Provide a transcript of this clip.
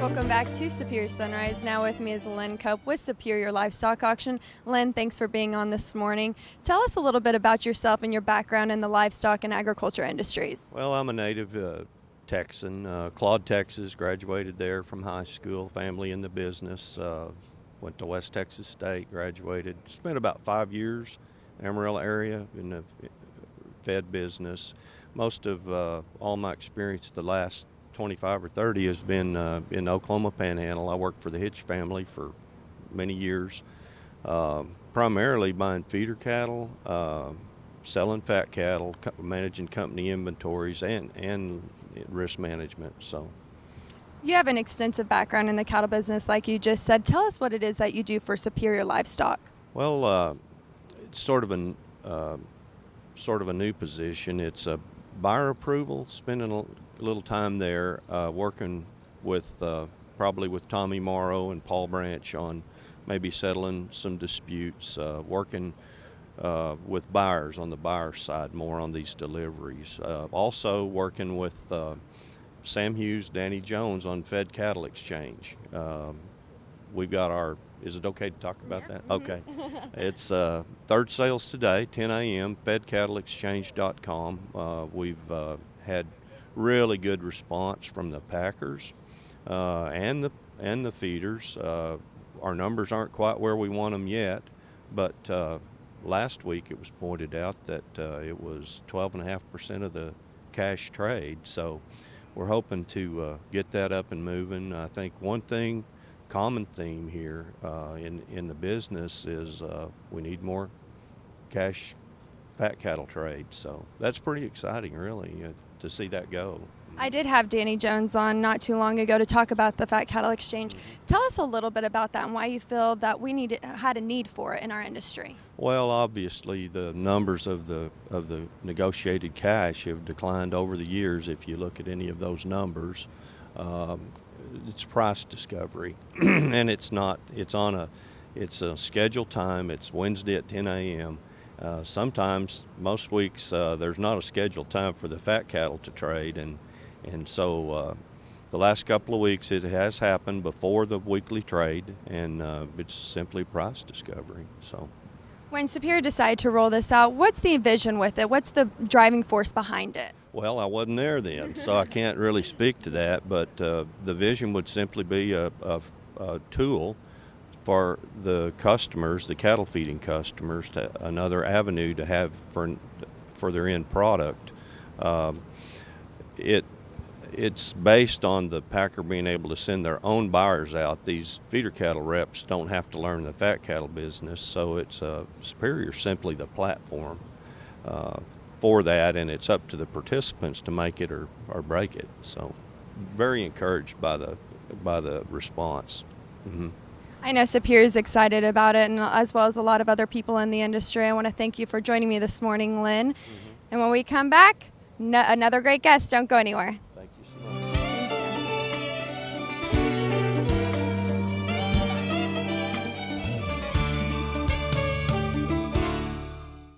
Welcome back to Superior Sunrise. Now with me is Lynn Cope with Superior Livestock Auction. Lynn, thanks for being on this morning. Tell us a little bit about yourself and your background in the livestock and agriculture industries. Well, I'm a native Texan, Claude, Texas, graduated there from high school, family in the business, went to West Texas State, graduated, spent about 5 years in the Amarillo area in the fed business. Most of all my experience the last 25 or 30 has been in Oklahoma Panhandle. I worked for the Hitch family for many years, primarily buying feeder cattle, selling fat cattle, managing company inventories, and risk management. So, You have an extensive background in the cattle business, like you just said. Tell us what it is that you do for Superior Livestock. well, it's sort of a new position. It's a buyer approval, spending a little time there, working with probably with Tommy Morrow and Paul Branch on maybe settling some disputes, working with buyers on the buyer side more on these deliveries. Also working with Sam Hughes, Danny Jones on Fed Cattle Exchange. We've got our, is it okay to talk about that? Okay. It's third sales today, 10 a.m., fedcattleexchange.com. We've had really good response from the packers and the feeders. Our numbers aren't quite where we want them yet, but last week it was pointed out that it was 12.5% of the cash trade. So we're hoping to get that up and moving. I think one common theme here in the business is we need more cash fat cattle trade. So that's pretty exciting, really, to see that go. I did have Danny Jones on not too long ago to talk about the Fat Cattle Exchange. Tell us a little bit about that and why you feel that we had a need for it in our industry. Well, obviously the numbers of the negotiated cash have declined over the years. If you look at any of those numbers, it's price discovery, and it's a scheduled time. It's Wednesday at 10 a.m. Sometimes, most weeks, there's not a scheduled time for the fat cattle to trade, and so the last couple of weeks it has happened before the weekly trade, and it's simply price discovery. So, When Superior decided to roll this out, what's the vision with it? What's the driving force behind it? well, I wasn't there then, so I can't really speak to that, but the vision would simply be a tool for the customers, the cattle feeding customers, to another avenue to have for their end product. It's based on the packer being able to send their own buyers out. These feeder cattle reps don't have to learn the fat cattle business, so it's Superior simply the platform for that, and it's up to the participants to make it or break it. So very encouraged by the response. Mm-hmm. I know Superior is excited about it, and as well as a lot of other people in the industry. I want to thank you for joining me this morning, Lynn. And when we come back, another great guest. Don't go anywhere.